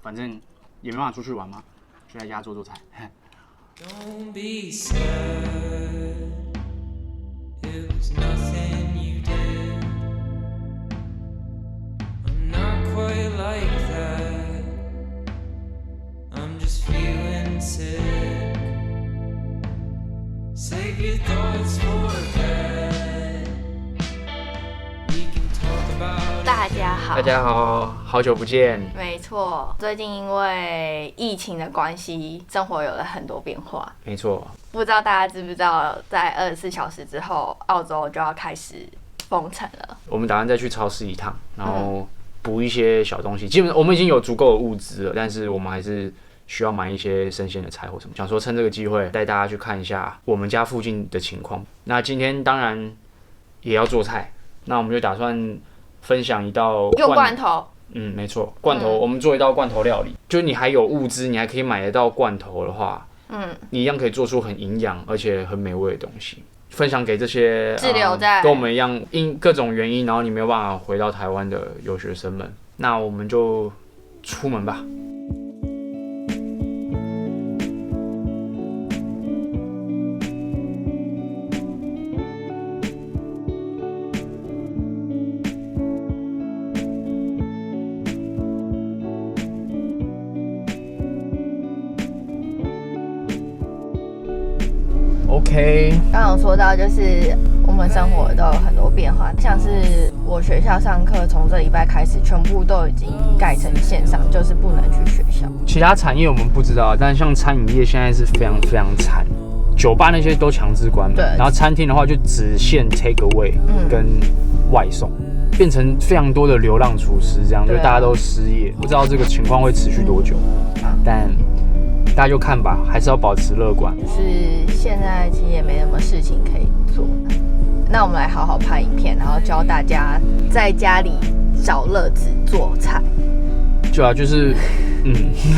反正也没办法出去玩嘛，就在家做做菜。Don't be sad. It was nothing you did. I'm not quite like that. I'm just feeling sick. Save your thoughts for bed. We can talk about. 大家好，大家好，好久不见。没错，最近因为疫情的关系，生活有了很多变化。没错，不知道大家知不知道，在24小时之后，澳洲就要开始封城了。我们打算再去超市一趟，然后补一些小东西。基本上我们已经有足够的物资了，但是我们还是需要买一些生鲜的菜或什么。想说趁这个机会带大家去看一下我们家附近的情况。那今天当然也要做菜，那我们就打算分享一道用罐头。没错，罐头，我们做一道罐头料理。就是你还有物资，你还可以买得到罐头的话，你一样可以做出很营养而且很美味的东西，分享给这些滞留在跟我们一样因各种原因，然后你没有办法回到台湾的留学生们。那我们就出门吧。OK， 刚刚有说到，就是我们生活都有很多变化，像是我学校上课，从这礼拜开始，全部都已经改成线上，就是不能去学校。其他产业我们不知道，但像餐饮业现在是非常非常惨，酒吧那些都强制关门，对，然后餐厅的话就只限 take away 跟外送，变成非常多的流浪厨师，这样就大家都失业，不知道这个情况会持续多久，但大家就看吧，还是要保持乐观。就是现在其实也没什么事情可以做，那我们来好好拍影片，然后教大家在家里找乐子做菜。就是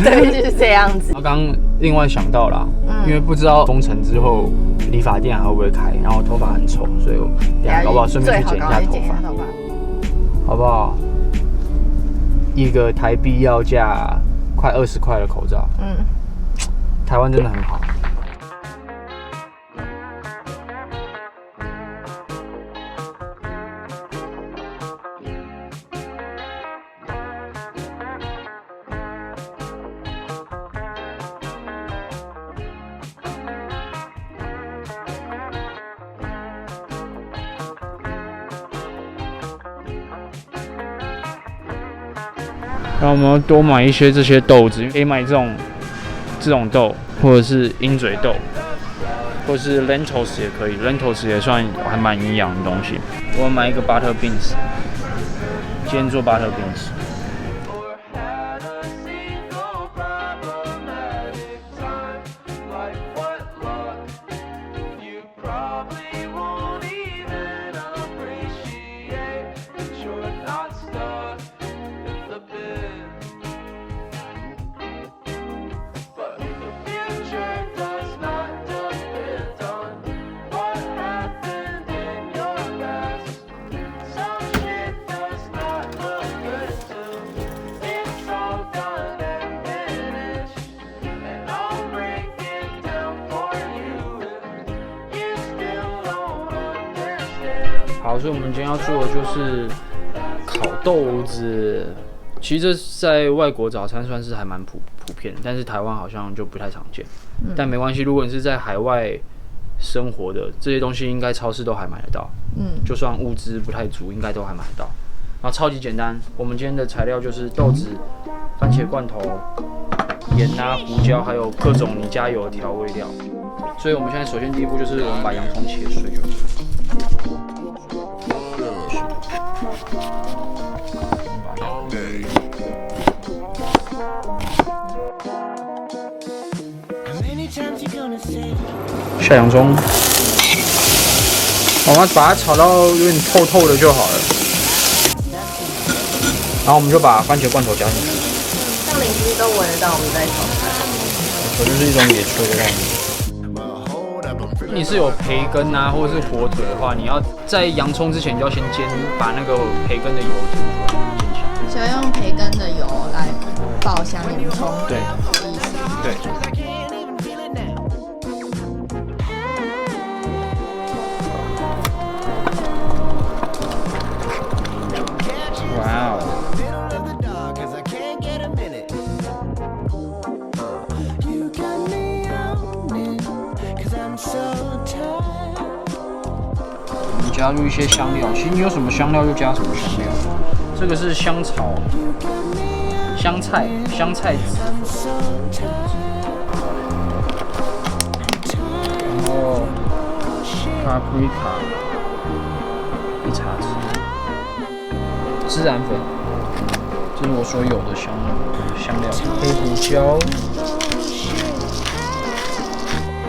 对，就是这样子。刚刚另外想到啦，因为不知道封城之后理发店还会不会开，然后我头发很丑，所以我等一下搞不好顺便去剪一下头发，好不好？一个台币要价快20块的口罩，台湾真的很好。然后我们要多买一些这些豆子，可以买这种豆，或者是鹰嘴豆，或者是 lentils 也可以 ，lentils 也算还蛮营养的东西。我买一个 butter beans， 今天做 butter beans。好，所以我们今天要做的就是烤豆子。其实这在外国早餐算是还蛮普遍的，但是台湾好像就不太常见。但没关系，如果你是在海外生活的，这些东西应该超市都还买得到。就算物资不太足，应该都还买得到。然后超级简单，我们今天的材料就是豆子、番茄罐头、盐啊、胡椒，还有各种你家有的调味料。所以我们现在首先第一步就是我们把洋葱切碎。下洋葱，我们把它炒到有点透透的就好了。然后我们就把番茄罐头加进去。像邻居都闻得到我们在炒菜。我就是一种野炊的概念。你是有培根啊，或者是火腿的话，你要在洋葱之前就要先把那个培根的油煎出来，煎起来。喜欢用培根的油来爆爆香洋葱。对，对。哇哦！我们加入一些香料，其实你有什么香料就加什么香料。这个是香草、香菜籽，然后 paprika 1茶匙，孜然粉，这是我所有的香料，黑胡椒。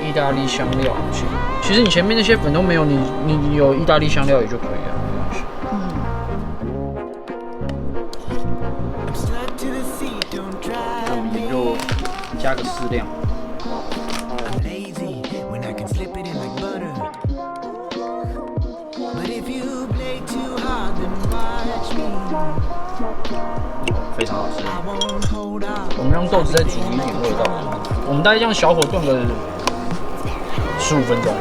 意大利香料，其实你前面那些粉都没有，你有意大利香料也就可以了，没关系。那我们也就加个适量。非常好吃。我们用豆子再煮一点味道，我们大概这样小火炖个15分钟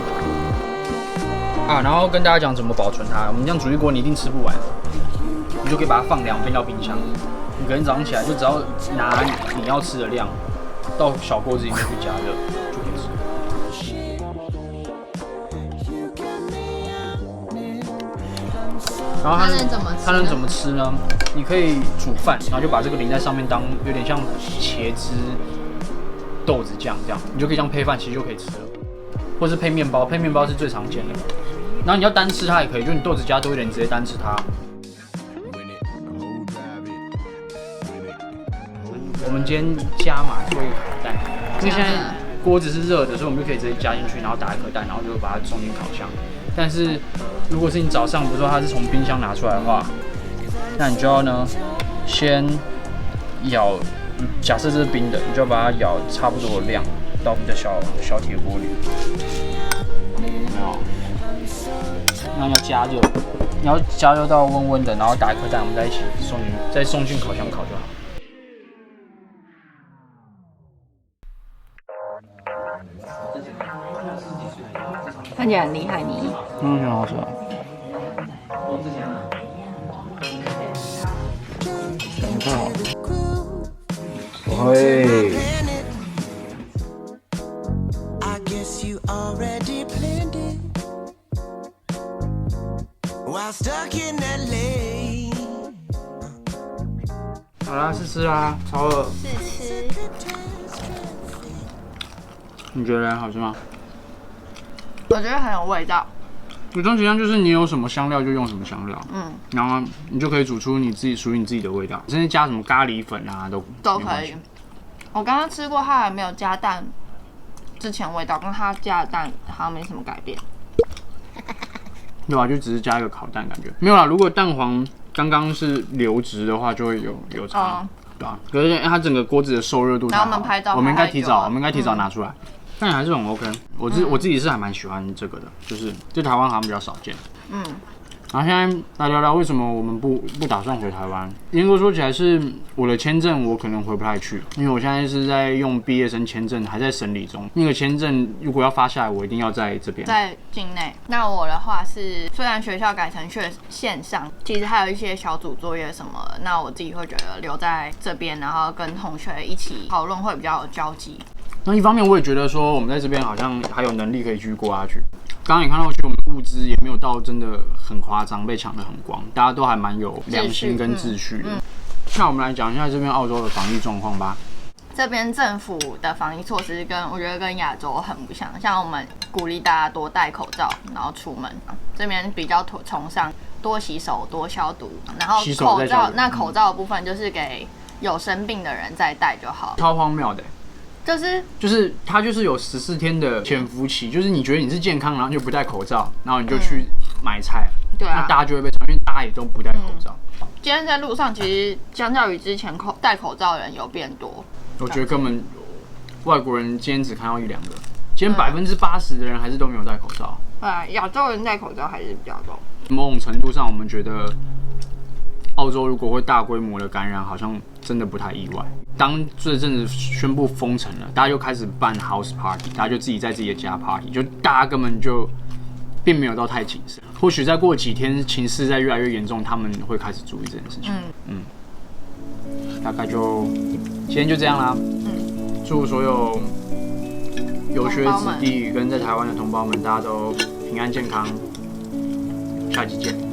啊，然后跟大家讲怎么保存它。我们这样煮一锅，你一定吃不完，你就可以把它放2天到冰箱。你可能早上起来就只要拿你要吃的量到小锅子里面去加热就可以吃。然后它能怎么吃呢？你可以煮饭，然后就把这个淋在上面，当有点像茄汁豆子酱这样，你就可以这样配饭，其实就可以吃了。或是配面包，配面包是最常见的。然后你要单吃它也可以，就你豆子加多一点，你直接单吃它。我们今天加码做一个烤蛋，因为现在锅子是热的，所以我们就可以直接加进去，然后打一颗蛋，然后就把它送进烤箱。但是如果是你早上，比如说它是从冰箱拿出来的话，那你就要呢先舀，假设这是冰的，你就要把它舀差不多的量到你的小铁锅里，有没有？那要加热，你要加热到温温的，然后打一颗蛋，我们再一起送进烤箱烤就好。看起来很厉害你。很好吃。太好了。喂。好啦，试吃啦，超饿。试吃。你觉得好吃吗？我觉得很有味道。有种情况就是你有什么香料就用什么香料，然后你就可以煮出你自己属于你自己的味道，甚至加什么咖喱粉啊都可以。我刚刚吃过，它还没有加蛋之前味道，跟它加的蛋好像没什么改变。对吧？就只是加一个烤蛋，感觉没有啦。如果蛋黄刚刚是流质的话，就会有差，对吧？可是它整个锅子的受热度太好，然后我们拍照，我们应该提早拿出来。但还是很 OK， 我自己是还蛮喜欢这个的，就是在台湾好像比较少见。然后现在来聊聊为什么我们不打算回台湾。严格说起来是我的签证我可能回不太去，因为我现在是在用毕业生签证，还在审理中。那个签证如果要发下来，我一定要在这边，在境内。那我的话是，虽然学校改成线上，其实还有一些小组作业什么的，那我自己会觉得留在这边，然后跟同学一起讨论会比较有交集。那一方面我也觉得说我们在这边好像还有能力可以继续过下去。刚刚也看到，其实我们物资也没有到真的很夸张，被抢得很光，大家都还蛮有良心跟秩序的。那我们来讲一下这边澳洲的防疫状况吧。这边政府的防疫措施我觉得跟亚洲很不像，像我们鼓励大家多戴口罩，然后出门。这边比较崇尚多洗手、多消毒，然后口罩的部分就是给有生病的人再戴就好。超荒谬的。就是它就是有14天的潜伏期，就是你觉得你是健康，然后就不戴口罩，然后你就去买菜，对啊，那大家就会被传，因为大家也都不戴口罩。今天在路上，其实相较于之前戴口罩的人有变多。我觉得根本外国人今天只看到1-2个，今天80%的人还是都没有戴口罩。对，亚洲人戴口罩还是比较多。某种程度上，我们觉得澳洲如果会大规模的感染，好像真的不太意外。当这阵子宣布封城了，大家就开始办 house party， 大家就自己在自己的家 party， 就大家根本就并没有到太谨慎。或许再过几天情势再越来越严重，他们会开始注意这件事情。大概就今天就这样啦。祝所有有学子弟跟在台湾的同胞们，大家都平安健康。下期见。